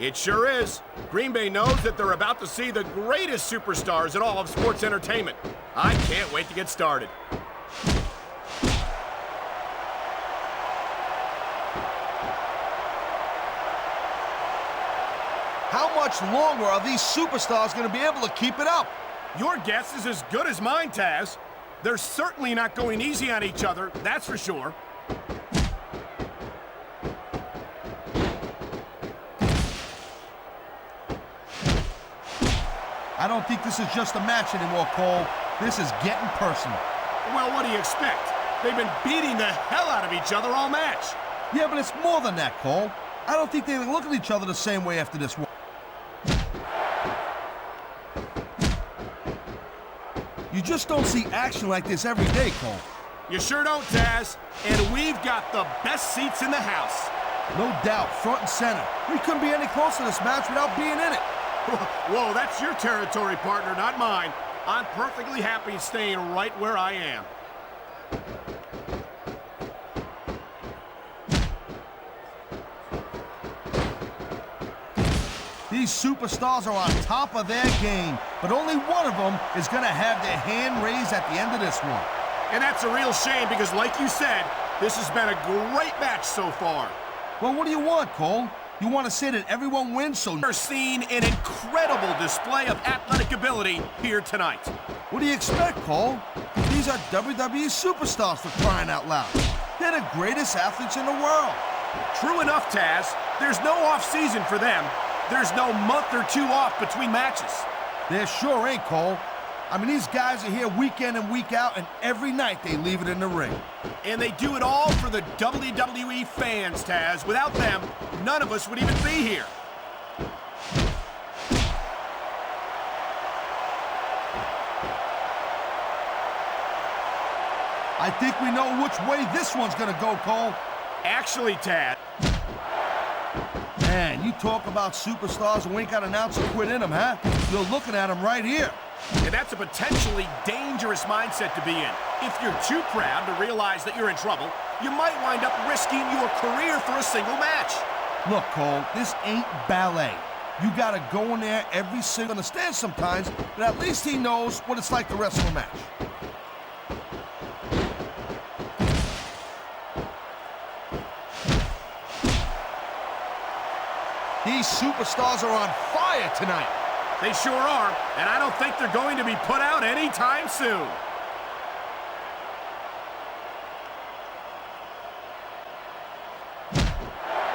It sure is. Green Bay knows that they're about to see the greatest superstars in all of sports entertainment. I can't wait to get started. How much longer are these superstars going to be able to keep it up? Your guess is as good as mine, Taz. They're certainly not going easy on each other, that's for sure. I don't think this is just a match anymore, Cole. This is getting personal. Well, what do you expect? They've been beating the hell out of each other all match. Yeah, but it's more than that, Cole. I don't think they look at each other the same way after this one. You just don't see action like this every day, Cole. You sure don't, Taz. And we've got the best seats in the house. No doubt, front and center. We couldn't be any closer to this match without being in it. Whoa, that's your territory, partner, not mine. I'm perfectly happy staying right where I am. These superstars are on top of their game, but only one of them is going to have their hand raised at the end of this one. And that's a real shame because, like you said, this has been a great match so far. Well, what do you want, Cole? You want to say that everyone wins, so... We're seeing an incredible display of athletic ability here tonight. What do you expect, Cole? These are WWE superstars, for crying out loud. They're the greatest athletes in the world. True enough, Taz. There's no off-season for them. There's no month or two off between matches. There sure ain't, Cole. I mean, these guys are here week in and week out, and every night they leave it in the ring. And they do it all for the WWE fans, Taz. Without them, none of us would even be here. I think we know which way this one's gonna go, Cole. Actually, Taz... Man, you talk about superstars who ain't got an ounce of quit in them, huh? You're looking at them right here. And that's a potentially dangerous mindset to be in. If you're too proud to realize that you're in trouble, you might wind up risking your career for a single match. Look, Cole, this ain't ballet. You gotta go in there every single... Understand sometimes, but at least he knows what it's like to wrestle a match. These superstars are on fire tonight. They sure are, and I don't think they're going to be put out anytime soon.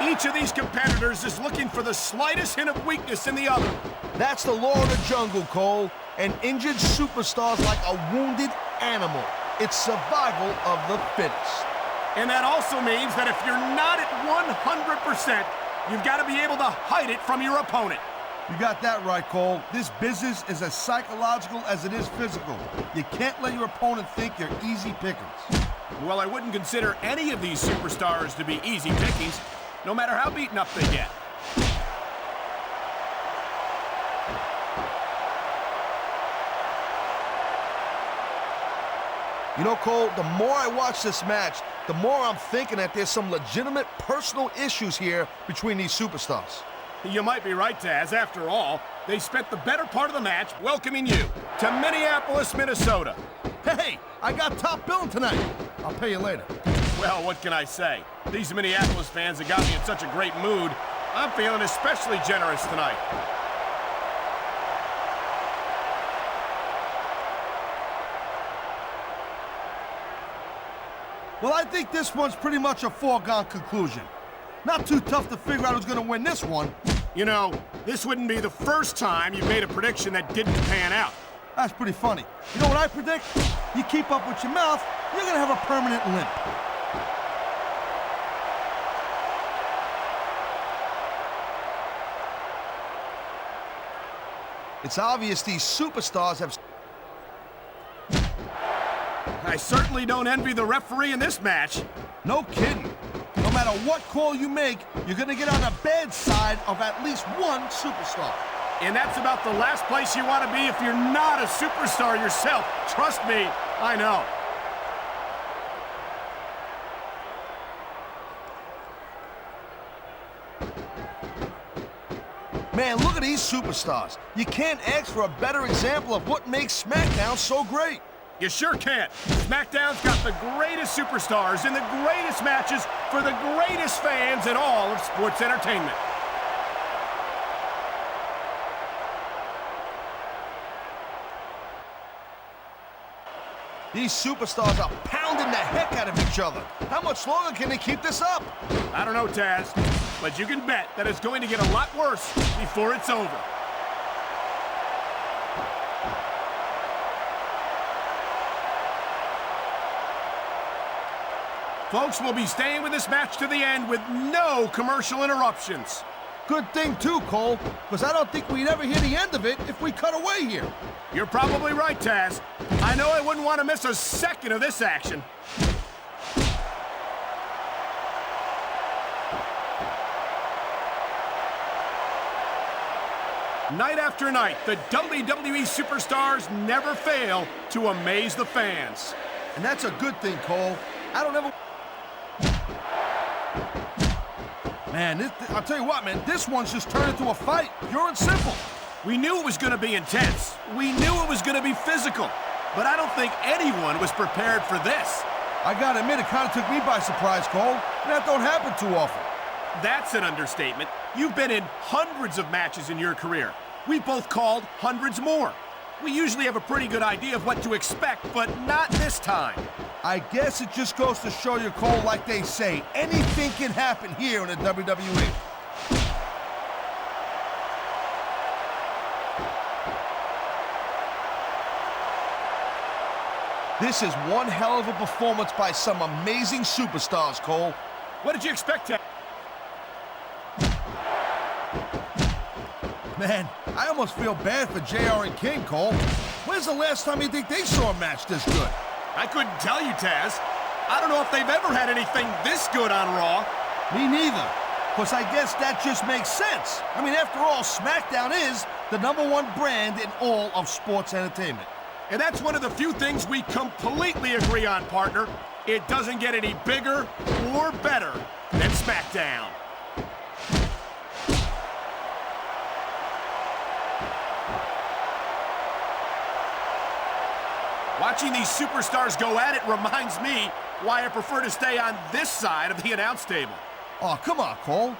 Each of these competitors is looking for the slightest hint of weakness in the other. That's the law of the jungle, Cole. An injured superstar's like a wounded animal. It's survival of the fittest. And that also means that if you're not at 100%, you've got to be able to hide it from your opponent. You got that right, Cole. This business is as psychological as it is physical. You can't let your opponent think you're easy pickings. Well, I wouldn't consider any of these superstars to be easy pickings, no matter how beaten up they get. You know, Cole, the more I watch this match, the more I'm thinking that there's some legitimate personal issues here between these superstars. You might be right, Taz. After all, they spent the better part of the match welcoming you to Minneapolis, Minnesota. Hey, I got top billing tonight. I'll pay you later. Well, what can I say? These Minneapolis fans have got me in such a great mood. I'm feeling especially generous tonight. Well, I think this one's pretty much a foregone conclusion. Not too tough to figure out who's going to win this one. You know, this wouldn't be the first time you've made a prediction that didn't pan out. That's pretty funny. You know what I predict? You keep up with your mouth, you're going to have a permanent limp. It's obvious these superstars have... I certainly don't envy the referee in this match. No kidding. No matter what call you make, you're going to get on the bad side of at least one superstar. And that's about the last place you want to be if you're not a superstar yourself. Trust me, I know. Man, look at these superstars. You can't ask for a better example of what makes SmackDown so great. You sure can't. SmackDown's got the greatest superstars in the greatest matches for the greatest fans in all of sports entertainment. These superstars are pounding the heck out of each other. How much longer can they keep this up? I don't know, Taz, but you can bet that it's going to get a lot worse before it's over. Folks, we'll be staying with this match to the end with no commercial interruptions. Good thing too, Cole, because I don't think we'd ever hear the end of it if we cut away here. You're probably right, Taz. I know I wouldn't want to miss a second of this action. Night after night, the WWE superstars never fail to amaze the fans. And that's a good thing, Cole. I don't ever... Man, I'll tell you what, man, this one's just turned into a fight, pure and simple. We knew it was going to be intense. We knew it was going to be physical. But I don't think anyone was prepared for this. I gotta admit, it kind of took me by surprise, Cole. That don't happen too often. That's an understatement. You've been in hundreds of matches in your career. We've both called hundreds more. We usually have a pretty good idea of what to expect, but not this time. I guess it just goes to show you, Cole, like they say, anything can happen here in the WWE. This is one hell of a performance by some amazing superstars, Cole. What did you expect, Ted? Man, I almost feel bad for JR and King, Cole. When's the last time you think they saw a match this good? I couldn't tell you, Taz. I don't know if they've ever had anything this good on Raw. Me neither. Because I guess that just makes sense. I mean, after all, SmackDown is the #1 brand in all of sports entertainment. And that's one of the few things we completely agree on, partner. It doesn't get any bigger or better than SmackDown. Watching these superstars go at it reminds me why I prefer to stay on this side of the announce table. Oh, come on, Cole.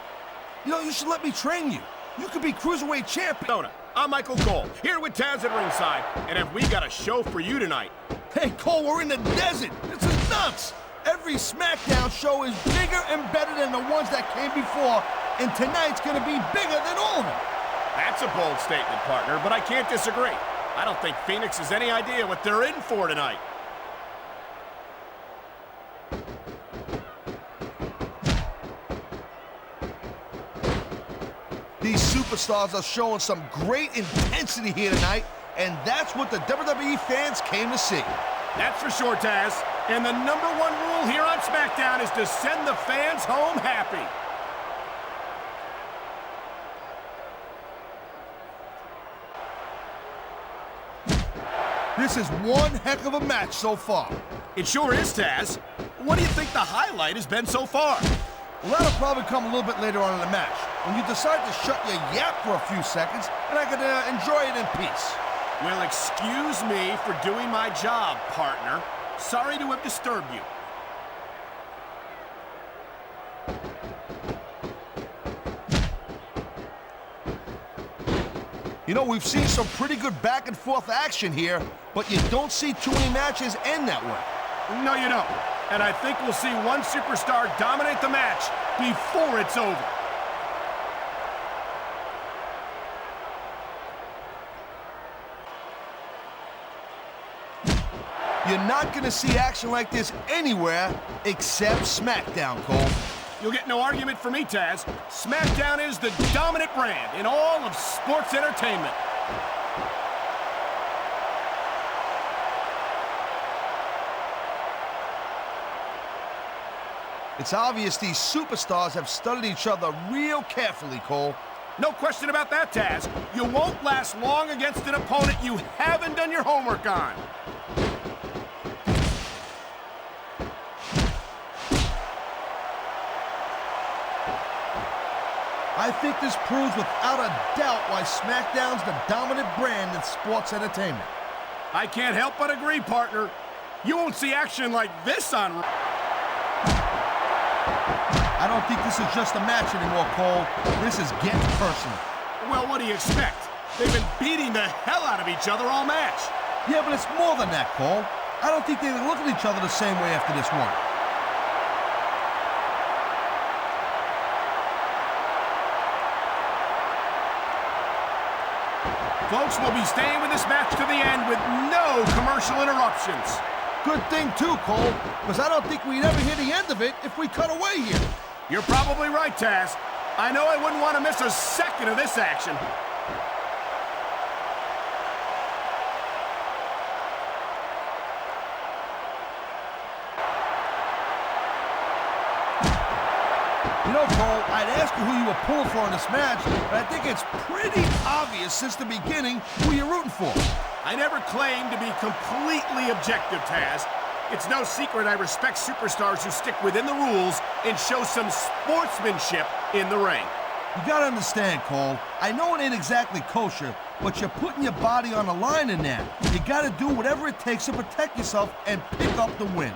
You know, you should let me train you. You could be Cruiserweight champion. I'm Michael Cole, here with Taz at ringside, and have we got a show for you tonight? Hey, Cole, we're in the desert. This is nuts. Every SmackDown show is bigger and better than the ones that came before, and tonight's gonna be bigger than all of them. That's a bold statement, partner, but I can't disagree. I don't think Phoenix has any idea what they're in for tonight. These superstars are showing some great intensity here tonight, and that's what the WWE fans came to see. That's for sure, Taz. And the #1 rule here on SmackDown is to send the fans home happy. This is one heck of a match so far. It sure is, Taz. What do you think the highlight has been so far? Well, that'll probably come a little bit later on in the match, when you decide to shut your yap for a few seconds, and I can enjoy it in peace. Well, excuse me for doing my job, partner. Sorry to have disturbed you. You know, we've seen some pretty good back-and-forth action here, but you don't see too many matches end that way. No, you don't. And I think we'll see one superstar dominate the match before it's over. You're not going to see action like this anywhere except SmackDown, Cole. You'll get no argument from me, Taz. SmackDown is the dominant brand in all of sports entertainment. It's obvious these superstars have studied each other real carefully, Cole. No question about that, Taz. You won't last long against an opponent you haven't done your homework on. I I think this proves without a doubt why SmackDown's the dominant brand in sports entertainment. I can't help but agree, partner. You won't see action like this on... I don't think this is just a match anymore, Cole. This is getting personal. Well, what do you expect? They've been beating the hell out of each other all match. Yeah, but it's more than that, Cole. I don't think they look at each other the same way after this one. Folks, we'll be staying with this match to the end with no commercial interruptions. Good thing, too, Cole, because I don't think we'd ever hear the end of it if we cut away here. You're probably right, Taz. I know I wouldn't want to miss a second of this action. You know, Cole, I'd ask you who you were pulling for in this match, but I think it's pretty obvious since the beginning who you're rooting for. I never claimed to be completely objective, Taz. It's no secret I respect superstars who stick within the rules and show some sportsmanship in the ring. You gotta understand, Cole, I know it ain't exactly kosher, but you're putting your body on the line in that. You gotta do whatever it takes to protect yourself and pick up the win.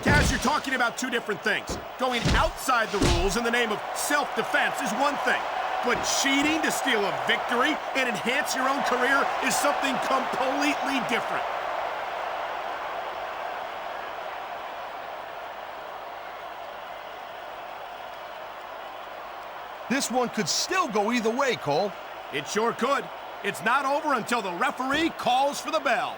Taz, you're talking about two different things. Going outside the rules in the name of self-defense is one thing, but cheating to steal a victory and enhance your own career is something completely different. This one could still go either way, Cole. It sure could. It's not over until the referee calls for the bell.